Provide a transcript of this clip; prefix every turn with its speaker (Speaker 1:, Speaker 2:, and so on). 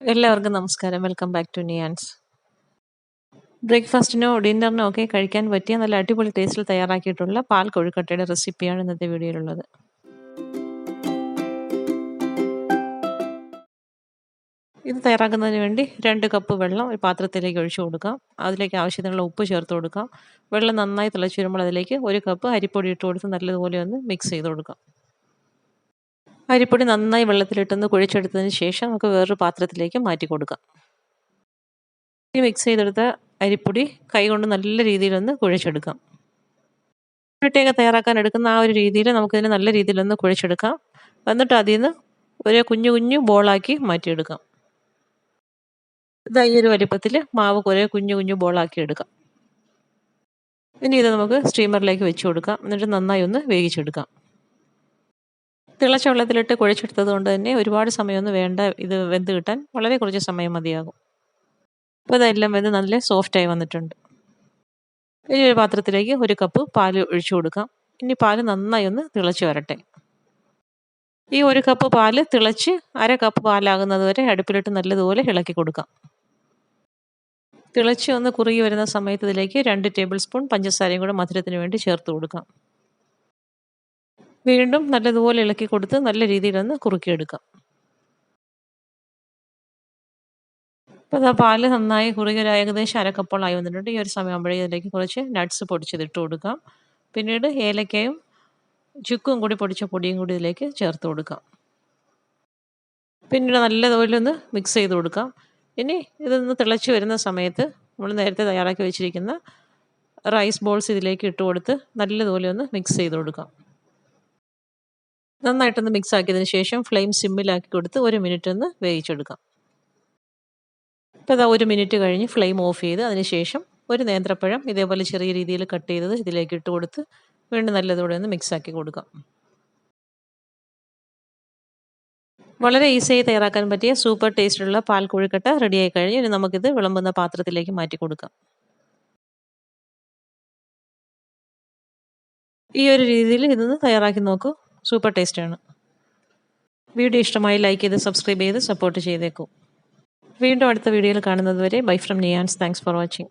Speaker 1: എല്ലാവർക്കും നമസ്കാരം. Welcome back to Niyans. ബ്രേക്ക്ഫാസ്റ്റിനോ ഡിന്നറിനോ ഒക്കെ കഴിക്കാൻ പറ്റിയ നല്ല അടിപൊളി ടേസ്റ്റിൽ തയ്യാറാക്കിയിട്ടുള്ള പാൽ കൊഴുക്കട്ടയുടെ റെസിപ്പിയാണ് ഇന്നത്തെ വീഡിയോയിലുള്ളത്. ഇത് തയ്യാറാക്കുന്നതിന് വേണ്ടി 2 കപ്പ് വെള്ളം ഒരു പാത്രത്തിലേക്ക് ഒഴിച്ചു കൊടുക്കാം. അതിലേക്ക് ആവശ്യത്തിനുള്ള ഉപ്പ് ചേർത്ത് കൊടുക്കാം. വെള്ളം നന്നായി തിളച്ച് വരുമ്പോൾ അതിലേക്ക് 1 കപ്പ് അരിപ്പൊടി ഇട്ട് കൊടുത്ത് നല്ലതുപോലെ ഒന്ന് മിക്സ് ചെയ്ത് കൊടുക്കാം. അരിപ്പൊടി നന്നായി വെള്ളത്തിലിട്ടൊന്ന് കുഴച്ചെടുത്തതിന് ശേഷം നമുക്ക് വേറൊരു പാത്രത്തിലേക്ക് മാറ്റി കൊടുക്കാം. ഈ മിക്സ് ചെയ്തെടുത്ത അരിപ്പൊടി കൈകൊണ്ട് നല്ല രീതിയിലൊന്ന് കുഴച്ചെടുക്കാം. പുരട്ടിയൊക്കെ തയ്യാറാക്കാൻ എടുക്കുന്ന ആ ഒരു രീതിയിൽ നമുക്കിതിനെ നല്ല രീതിയിലൊന്ന് കുഴച്ചെടുക്കാം. എന്നിട്ട് അതിൽ നിന്ന് ഒരു കുഞ്ഞു കുഞ്ഞു ബോളാക്കി മാറ്റിയെടുക്കാം. ഇതാ ഈ ഒരു വലിപ്പത്തിൽ മാവ് കുറേ കുഞ്ഞു കുഞ്ഞു ബോളാക്കി എടുക്കാം. ഇനി ഇത് നമുക്ക് സ്റ്റീമറിലേക്ക് വെച്ച് കൊടുക്കാം. എന്നിട്ട് നന്നായി ഒന്ന് വേവിച്ചെടുക്കാം. തിളച്ച വെള്ളത്തിലിട്ട് കുഴച്ചെടുത്തത് കൊണ്ട് തന്നെ ഒരുപാട് സമയമൊന്നും വേണ്ട. ഇത് വെന്ത് കിട്ടാൻ വളരെ കുറച്ച് സമയം മതിയാകും. അപ്പോൾ ഇതെല്ലാം വെന്ത് നല്ല സോഫ്റ്റായി വന്നിട്ടുണ്ട്. ഇനി ഒരു പാത്രത്തിലേക്ക് 1 കപ്പ് പാല് ഒഴിച്ചു കൊടുക്കാം. ഇനി പാല് നന്നായി ഒന്ന് തിളച്ച് വരട്ടെ. ഈ 1 കപ്പ് പാല് തിളച്ച് 1/2 കപ്പ് പാലാകുന്നത് വരെ അടുപ്പിലിട്ട് നല്ലതുപോലെ ഇളക്കി കൊടുക്കാം. തിളച്ച് ഒന്ന് കുറുകി വരുന്ന സമയത്ത് ഇതിലേക്ക് 2 ടേബിൾ സ്പൂൺ പഞ്ചസാരയും കൂടെ മധുരത്തിന് വേണ്ടി ചേർത്ത് കൊടുക്കാം. വീണ്ടും നല്ലതുപോലെ ഇളക്കി കൊടുത്ത് നല്ല രീതിയിലൊന്ന് കുറുക്കിയെടുക്കാം. അപ്പോൾ ആ പാല് നന്നായി കുറുകി ഏകദേശം 1/2 കപ്പോളായി വന്നിട്ടുണ്ട്. ഈ ഒരു സമയമാകുമ്പോഴേക്കും ഇതിലേക്ക് കുറച്ച് നട്ട്സ് പൊടിച്ചത് ഇട്ട് കൊടുക്കാം. പിന്നീട് ഏലക്കയും ചുക്കും കൂടി പൊടിച്ച പൊടിയും കൂടി ഇതിലേക്ക് ചേർത്ത് കൊടുക്കാം. പിന്നീട് നല്ലതുപോലെ ഒന്ന് മിക്സ് ചെയ്ത് കൊടുക്കാം. ഇനി ഇതൊന്ന് തിളച്ച് വരുന്ന സമയത്ത് നമ്മൾ നേരത്തെ തയ്യാറാക്കി വെച്ചിരിക്കുന്ന റൈസ് ബോൾസ് ഇതിലേക്ക് ഇട്ട് കൊടുത്ത് നല്ലതുപോലെ ഒന്ന് മിക്സ് ചെയ്ത് കൊടുക്കാം. നന്നായിട്ടൊന്ന് മിക്സ് ആക്കിയതിന് ശേഷം ഫ്ലെയിം സിമ്മിലാക്കി കൊടുത്ത് 1 മിനിറ്റ് ഒന്ന് വേവിച്ചെടുക്കാം. ഇപ്പോൾ ഇതാ 1 മിനിറ്റ് കഴിഞ്ഞ് ഫ്ലെയിം ഓഫ് ചെയ്ത് അതിനുശേഷം ഒരു നേന്ത്രപ്പഴം ഇതേപോലെ ചെറിയ രീതിയിൽ കട്ട് ചെയ്തത് ഇതിലേക്ക് ഇട്ട് കൊടുത്ത് വീണ്ടും നല്ലതുപോലെ ഒന്ന് മിക്സ് ആക്കി കൊടുക്കാം. വളരെ ഈസിയായി തയ്യാറാക്കാൻ പറ്റിയ സൂപ്പർ ടേസ്റ്റുള്ള പാൽ കൊഴുക്കട്ട റെഡിയായി കഴിഞ്ഞ് ഇനി നമുക്കിത് വിളമ്പുന്ന പാത്രത്തിലേക്ക് മാറ്റി കൊടുക്കാം. ഈ ഒരു രീതിയിൽ ഇതൊന്ന് തയ്യാറാക്കി നോക്കൂ. സൂപ്പർ ടേസ്റ്റാണ്. വീഡിയോ ഇഷ്ടമായി ലൈക്ക് ചെയ്ത് സബ്സ്ക്രൈബ് ചെയ്ത് സപ്പോർട്ട് ചെയ്തേക്കൂ. വീണ്ടും അടുത്ത വീഡിയോയിൽ കാണുന്നത് വരെ bye from Niyans. Thanks for watching.